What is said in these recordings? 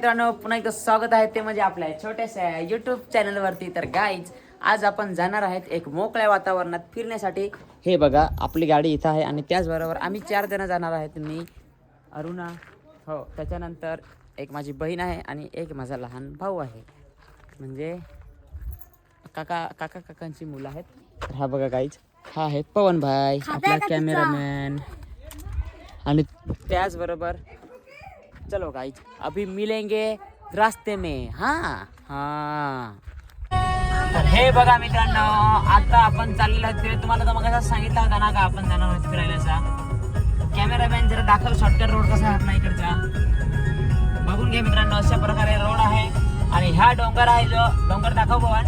मित्रांनो पुन्हा एकदा स्वागत आहे ते म्हणजे आपल्या छोट्याशा युट्यूब चॅनलवरती. तर गाईज आज आपण जाणार आहेत एक मोकळ्या वातावरणात फिरण्यासाठी. हे बघा आपली गाडी इथं आहे आणि त्याचबरोबर आम्ही 4 जण जाणार आहेत. मी, अरुणा, हो त्याच्यानंतर एक माझी बहीण आहे आणि एक माझा लहान भाऊ आहे, म्हणजे काकांची मुलं आहेत. तर हा बघा गाईज, हा आहे पवन भाई आपला कॅमेरामॅन. आणि त्याचबरोबर चलो गाइज अभी मिलेंगे रास्ते में. हाँ हाँ. तर हे बघा मित्रांनो, आता आपण चाललेलो आहोत फिरायला. तुम्हाला तर मग सांगितलं होता ना का आपण जाणार आहोत फिरायला. कॅमेरामॅन जरा दाखव शॉर्टकट रोड कसा आहे आपला इकडचा. बघून घ्या मित्रांनो, अशा प्रकारे रोड आहे. आणि ह्या डोंगर आहे, जो डोंगर दाखव भवन.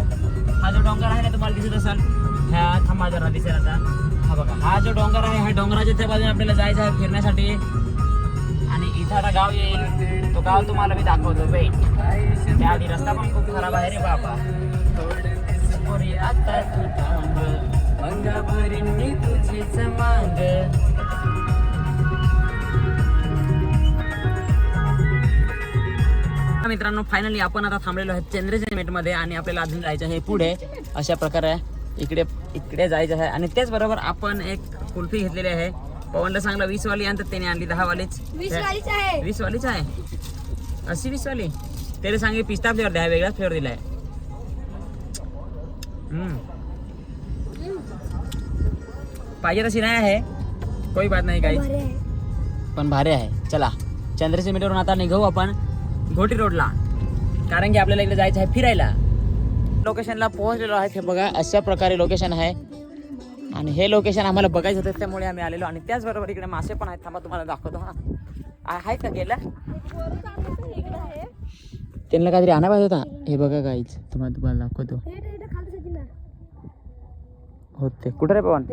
हा जो डोंगर आहे ना तुम्हाला दिसत असेल, ह्या थांबा जरा दिसेल आता. हा बघा हा जो डोंगर आहे, ह्या डोंगराच्या त्या बाजूने आपल्याला जायचं आहे फिरण्यासाठी. आणि इथं आता गाव येईल, तो गाव तुम्हाला मी दाखवतो बाई. त्याआधी रस्ता पण खूप खराब आहे रे बाबा. आता तुझीच मांग. मित्रांनो फायनली आपण आता थांबलेलो आहे चंद्रसेन मध्ये आणि आपल्याला अजून जायचं आहे पुढे. अशा प्रकारे इकडे जायचं आहे. आणि त्याचबरोबर आपण एक कुल्फी घेतलेली आहे. पवनला सांगला 20 वाली आणतात, त्याने आणली 10 वालीच. 20 वालीच आहे. अशी 20 वाली त्याला सांगे पिस्ता फ्लेवर द्या, वेगळाच फ्लेवर दिलाय. पाहिजे तशी नाही आहे, कोई बात नाही काही, पण भारी आहे. चला चंद्रसेन मीटरवरून आता निघू आपण घोटी रोडला, कारण की आपल्याला इकडे जायचं आहे फिरायला. लोकेशनला पोहोचलेलो आहे. हे बघा अशा प्रकारे लोकेशन आहे आणि हे लोकेशन आम्हाला बघायचं होतं, त्यामुळे आम्ही आलेलो. आणि त्याचबरोबर इकडे मासे पण आहेत. थांबा तुम्हाला दाखवतो. हा आहे का गेला, त्यांना काहीतरी आणा पाहिजे होता. हे बघा काहीच तुम्हाला दाखवतो. होते कुठे रे पवन?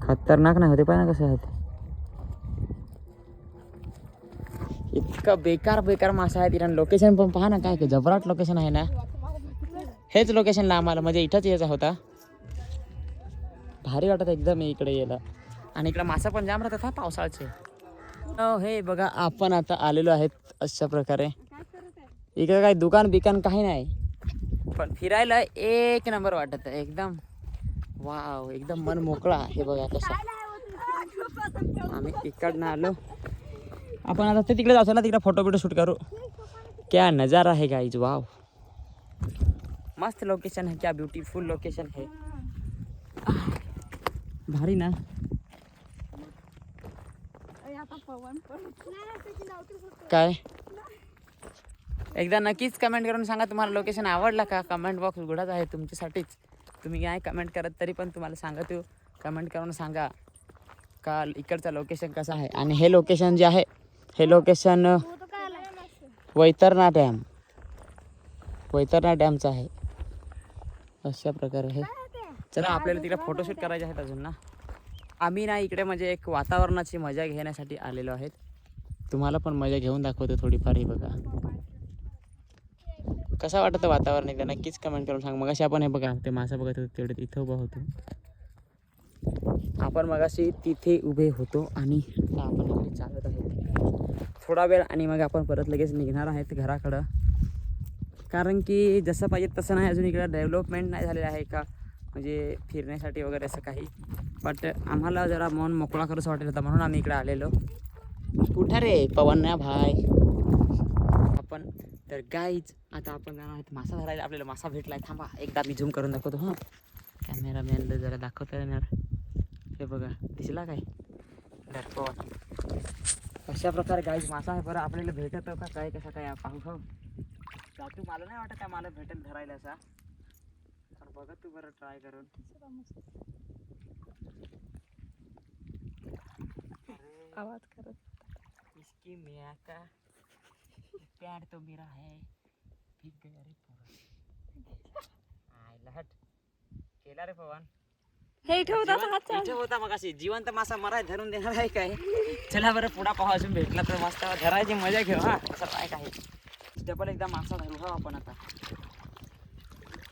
खतरनाक नाही होते, पाहिजे ना कसे आहेत. इतका बेकार मासा आहे तिला. लोकेशन पण पहा ना, काय जबराट लोकेशन आहे ना. हेच लोकेशनला आम्हाला म्हणजे इथंच यायचा होता. भारी वाटत एकदम इकडे यायला. आणि इकडे मासा पण जाम राहतात हा पावसाळ्याचे. हे बघा आपण आता आलेलो आहेत अशा प्रकारे. इकडे काही दुकान बिकान काही नाही, पण फिरायला एक नंबर वाटत आहे एकदम. वाव, एकदम मन मोकळा. हे बघा कसं आम्ही इकडनं आलो. आपण आता ते तिकडे जातो ना, तिकडे फोटो शूट करू. क्या नज़ारा है गाइज, वाव मस्त लोकेशन है, क्या ब्यूटीफुल लोकेशन है. भारी ना. काय एकदा नक्कीच कमेंट करून सांगा तुम्हाला लोकेशन आवडला का. कमेंट बॉक्स उघडाच आहे तुमच्यासाठीच. तुम्ही काय कमेंट करत तरी पण तुम्हाला सांगत येऊ. कमेंट करून सांगा का इकडचं लोकेशन कसं आहे. आणि हे लोकेशन जे आहे, हे लोकेशन वैतरणा डॅमचं आहे. अशा प्रकारे आहे. चला आपल्याला तिकडे फोटोशूट करायचे आहेत अजून ना. आम्ही ना इकडे म्हणजे एक वातावरणाची मजा घेण्यासाठी आलेलो आहेत. तुम्हाला पण मजा घेऊन दाखवतो थोडीफार. हे बघा कसं वाटतं वातावरण, एकदा नक्कीच कमेंट करून सांग. मगाशी आपण हे बघा ते मासा बघत होतो तेवढे इथं उभं होतो आपण. मगाशी तिथे उभे होतो आणि आपण इकडे चालत आहे थोडा वेळ आणि मग आपण परत लगेच निघणार आहेत घराकडं. कारण की जसं पाहिजे तसं नाही, अजून इकडं डेव्हलपमेंट नाही झालेलं आहे का म्हणजे फिरण्यासाठी वगैरे असं काही. बट आम्हाला जरा मन मोकळा करूच वाटेल होता, म्हणून आम्ही इकडे आलेलो. कुठं रे पवन ना भाई आपण. तर गाईज आता आपण जाणार आहेत मासा धरायला. आपल्याला मासा भेटलाय. थांबा एकदा मी झूम करून दाखवतो. हां कॅमेरामॅनला जरा दाखवता येणार. हे बघा दिसला काय पवन. अशा प्रकारे गाईज मासा आहे. बरं आपल्याला भेटत का काय कसं काय पाहू. हो जातू, मला नाही वाटत काय मला भेटेल धरायला असा, पण बघा तू बरं ट्राय करून. आवाज करत इसकी मियाँ का प्यार तो मेरा है भीग गया रे पूरा. आय लहट केला रे पवन. हे इथे होता मग अशी जिवंत मासा मराय धरून देणार आहे काय. चला बरं पुढा पाहू, अजून भेटला तर मस्त धरायची मजा घेऊ. हा असं काय काय डबल एकदा मासा धरू. हा आपण आता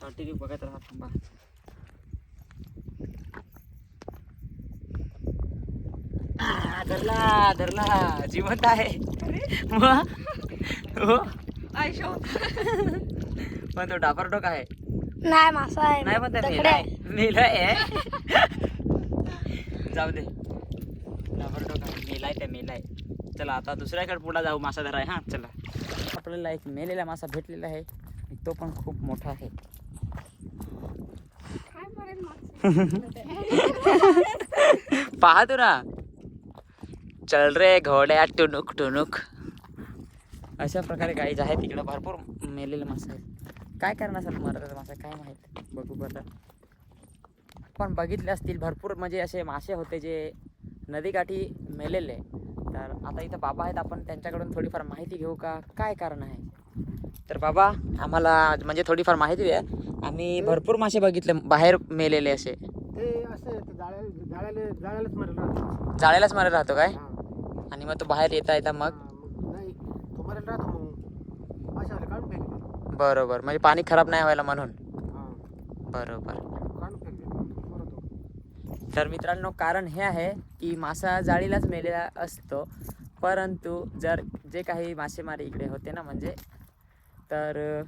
कंटिन्यू बघत राहा. थांबा धरला धरला जिवंत आहे मग हो आयशो पण तो डापरडोक आहे नाही मासा आहे नाही पण मेलाय मेलाय जाऊ दे डापरडोक आहे मेलाय त्या मेलाय चला आता दुसऱ्याकडे पुढे जाऊ मासा धराय हा चला आपल्याला एक मेलेला मासा भेटलेला आहे तो पण खूप मोठा आहे पाहतो ना चल रे घोड्या टुनुक टुनुक अशा प्रकारे गाईज आहे तिकडे भरपूर मेलेले मासे आहेत काय कारण असेल मराठा मासा काय माहीत बघू बरं पण बघितले असतील भरपूर म्हणजे असे मासे होते जे नदीकाठी मेलेले तर आता इथं बाबा आहेत आपण त्यांच्याकडून थोडीफार माहिती घेऊ का काय कारण आहे तर बाबा आम्हाला म्हणजे थोडीफार माहिती द्या आम्ही भरपूर मासे बघितले बाहेर मेलेले असे जाळ्यालाच मारायला राहतो काय आणि मग तो बाहेर येता येता मग बरोबर म्हणजे पाणी खराब नाही व्हायला म्हणून बरोबर तर मित्रांनो कारण हे आहे की मासा जाळीलाच मेलेला असतो परंतु जर जे काही मासेमारी इकडे होते ना म्हणजे तर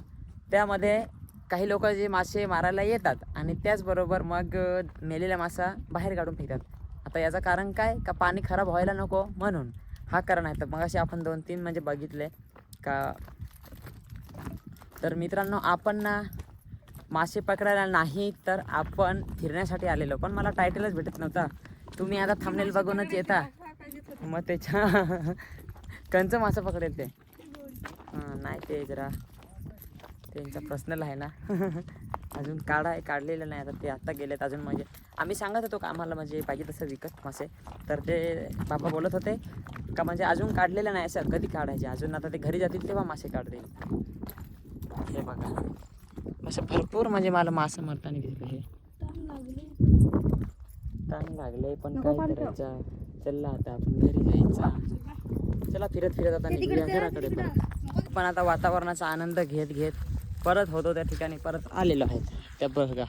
त्यामध्ये काही लोक जे मासे मारायला येतात आणि त्याचबरोबर मग मेलेला मासा बाहेर काढून फेकतात आता याचं कारण काय का पाणी खराब व्हायला नको म्हणून हा कारण आहे तर मग असे आपण 2-3 म्हणजे बघितले का तर मित्रांनो आपण ना मासे पकडायला नाही तर आपण फिरण्यासाठी आलेलो पण मला टायटलच भेटत नव्हता तुम्ही आता थंबनेल बघूनच येता मग त्याच्या कंच मासा पकडेल ते नाही ते जरा त्यांचा पर्सनल आहे ना अजून काढलेलं नाही आता ते आत्ता गेलेत अजून म्हणजे आम्ही सांगत होतो का आम्हाला म्हणजे पाहिजे तसं विकत मासे तर ते बाबा बोलत होते का म्हणजे अजून काढलेलं नाही असं कधी काढायचे अजून आता ते घरी जातील तेव्हा मासे काढतील हे बघा असं भरपूर म्हणजे मला मासे मारताना दिसले हे ताण लागले पण काय करायचं चला आता आपण घरी जायचं चला फिरत फिरत आता निघूया घराकडे परत पण आता वातावरणाचा आनंद घेत घेत परत होतो त्या ठिकाणी परत आलेलो आहे त्या बघा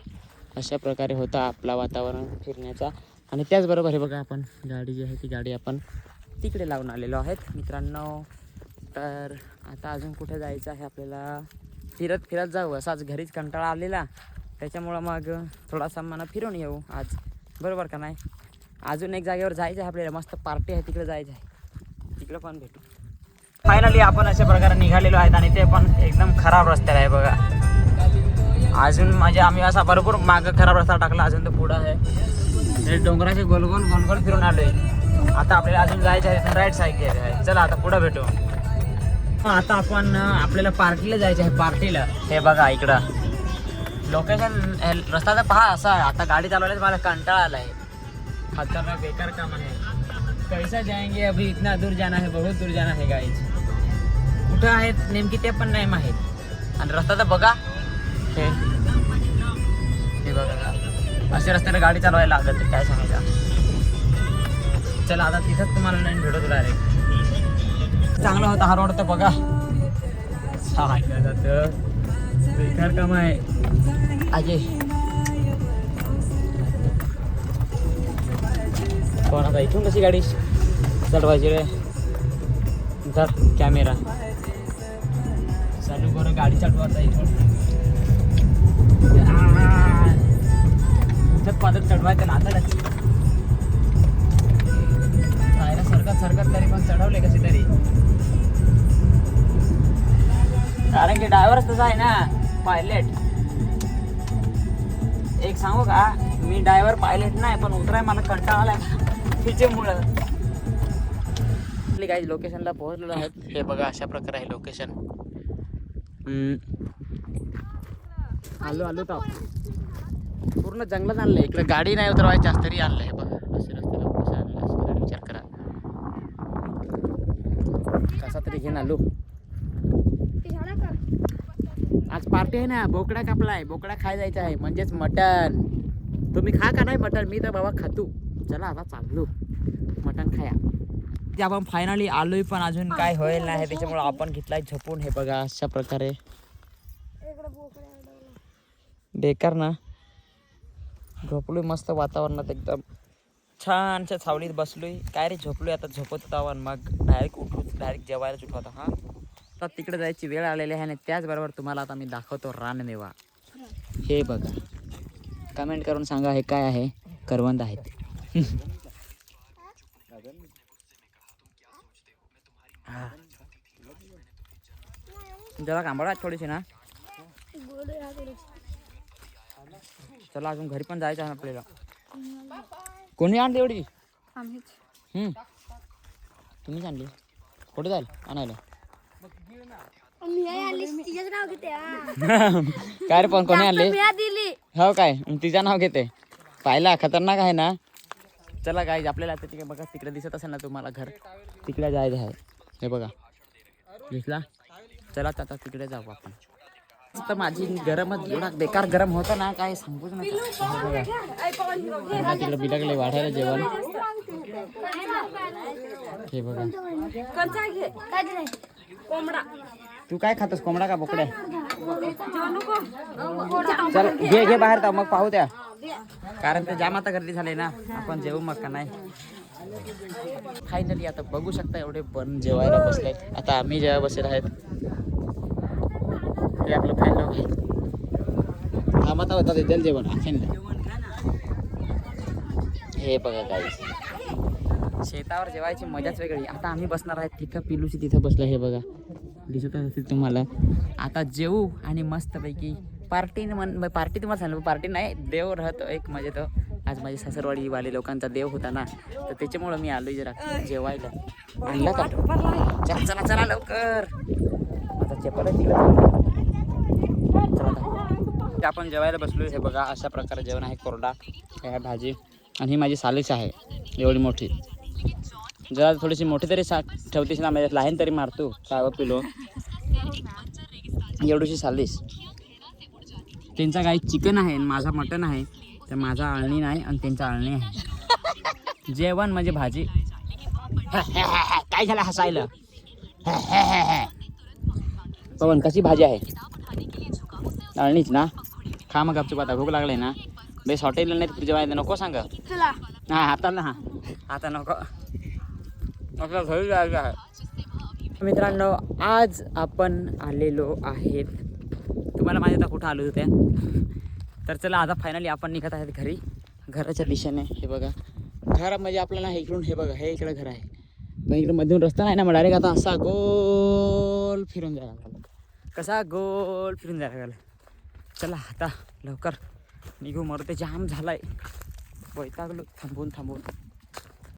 अशा प्रकारे होता आपला वातावरण फिरण्याचा आणि त्याचबरोबर हे बघा आपण गाडी जी आहे ती गाडी आपण तिकडे लावून आलेलो आहेत मित्रांनो तर आता अजून कुठे जायचं आहे आपल्याला फिरत फिरत जाऊ असाच घरीच कंटाळा आलेला त्याच्यामुळं मग थोडासा मला फिरून येऊ आज बरोबर का नाही अजून एक जागेवर जायचं आहे आपल्याला मस्त पार्टी आहे तिकडे जायचं आहे तिकडे पण भेटू फायनली आपण अशा प्रकारे निघालेलो आहेत आणि ते पण एकदम खराब रस्त्याला आहे बघा अजून म्हणजे आम्ही असा भरपूर मागं खराब रस्ता टाकला अजून तर पुढं आहे हे डोंगराचे गोलगोल गोलगोल फिरून आलोय आता आपल्याला अजून जायचं आहे राईट साईड घ्यायचं आहे चला आता पुढं भेटू आता आपण आपल्याला पार्टीला जायचं आहे पार्टीला हे बघा इकडं लोकेशन रस्ता तर पहा असा आहे आता गाडी चालवल्याच मला कंटाळा आला आहे खतरनाक बेकार काम आहे कैसा जाएंगे अभी इतना दूर जाना है बहुत दूर जाना है गाइस कुठं आहेत नेमकी ते पण नाही माहीत आणि रस्ता तर बघा हे बघा अशा रस्त्याने गाडी चालवायला लागत काय सांगायचं चला आता तिथंच तुम्हाला नाही भेटतो डायरेक्ट चांगला होता हा रोड तर बघा सांगितलं जातं बेकार काम आहे अजय कोण आता इथून कशी गाडी चढवायची रे धर कॅमेरा चालू करून गाडी चढवायचा इथून इथं पादत चढवायचं ना आता सरकत तरी पण चढवले कशी तरी कारण की ड्रायव्हरच तसा आहे ना पायलट एक सांगू का मी ड्रायव्हर पायलट नाही पण उतराय मला कंटाळा आलाय तिच्यामुळं काही लोकेशनला पोहोचलेलो आहेत हे बघा अशा प्रकारे आहे लोकेशन आलो तर पूर्ण जंगलात आणलंय इकडे गाडी नाही उतरवायची जास्त तरी आणलंय बघा असे रस्त्याला कसं आणलं विचार करा कसा तरी घेऊन आलो आज पार्टी आहे ना बोकडा कापलाय बोकडा खाय जायचा आहे म्हणजेच मटन तुम्ही खा का नाही मटन मी तर बाबा खातो चला आता चाललो मटन खाया ते आपण फायनली आलोय पण अजून काय होईल नाही त्याच्यामुळे आपण घेतलाय झोपून हे बघा अशा प्रकारे बेकार ना झोपलोय मस्त वातावरणात एकदम छानच्या सावलीत बसलोय. काय रे झोपलोय आता, झोपत होता आणि मग डायरेक्ट उठलो, डायरेक्ट जेवायला उठवता. हा आता तिकडे जायची वेळ आलेली आहे आणि त्याचबरोबर तुम्हाला आता मी दाखवतो रानमेवा. हे बघा, कमेंट करून सांगा हे काय आहे. करवंद आहेत. जरा कांबळा थोडीशी ना. चला अजून घरी पण जायचं आहे आपल्याला. कोणी आणली एवढी? तुम्हीच आणली. कुठे जाईल आणायला? काय रे, पण कोणी आणली? हो काय, तिचं नाव घेते. पाहिला खतरनाक आहे ना. चला काय आपल्याला आता तिकडे बघा, तिकडे दिसत असेल ना तुम्हाला घर, तिकडे जायचं आहे. हे बघा दिसला. चला आता तिकडे जाऊ आपण. तर माझी गरमच एवढा बेकार गरम होतं ना, काय सांगूच नका. तिकडे बिलगले वाढायला जेवण. हे बघा, तू काय खातोस, कोंबडा का बोकड्या? चल घे बाहेर तर मग पाहू त्या, कारण ते जाम आता गर्दी झाली ना. आपण जेवू मग का नाही. फायनली आता बघू शकता एवढे पण जेवायला बसले. आता आम्ही जेव्हा बसले आहेत ते आपलं फॅन लोक आहेत. थांबता होता ते जल जेवण अखेन. हे बघा काही शेतावर जेवायची मजाच वेगळी. आता आम्ही बसणार आहेत तिथं, पिलूशी तिथं बसलं. हे बघा दिसत असेल तुम्हाला. आता जेवू आणि मस्तपैकी पार्टी पार्टी तुम्हाला सांगू, पार्टी नाही, देव राहतो एक. म्हणजे तो आज माझी सासरवाडी वाले लोकांचा देव होता ना, तर त्याच्यामुळं मी आलोय जरा जेवायला. आणलं का? चला चला चला लवकर. आता चप्पल तिकडे. चला आपण जेवायला बसलो. हे बघा अशा प्रकारे जेवण आहे. कोरडा आहे भाजी आणि ही माझी सालीच आहे एवढी मोठी. जरा थोडीशी मोठी तरी ठेवतीस ना, म्हणजे लहान तरी मारतो काय पिलो. एवढीशी सालीस. त्यांचा काही चिकन आहे, माझा मटन आहे. तर माझा आळणी नाही आणि त्यांचा आळणी आहे. जेवण म्हणजे भाजी. काय झालं हसायला? पवन कशी भाजी आहे? आळणीच ना. खा मग गपचूप, आता भूक लागले ना. बेस हॉटेलला नाही जेवायला नको सांग. हा हाताला, हा आता नको, आपल्या घरी जायचं आहे. मित्रांनो आज आपण आलेलो आहेत, तुम्हाला माहिती आता कुठं आलो होत्या. तर चला आता फायनली आपण निघत आहेत घरी, घराच्या दिशेने. हे बघा घर म्हणजे आपल्याला इकडून, हे बघा हे इकडे घर आहे, पण इकडे मधून रस्ता नाही ना, मग डायरेक्ट आता असा गोल फिरून जायला लागला. कसा गोल फिरून जायला लागला. चला आता लवकर निघू, मरते जाम झालाय, वैतागलो थांबून थांबून.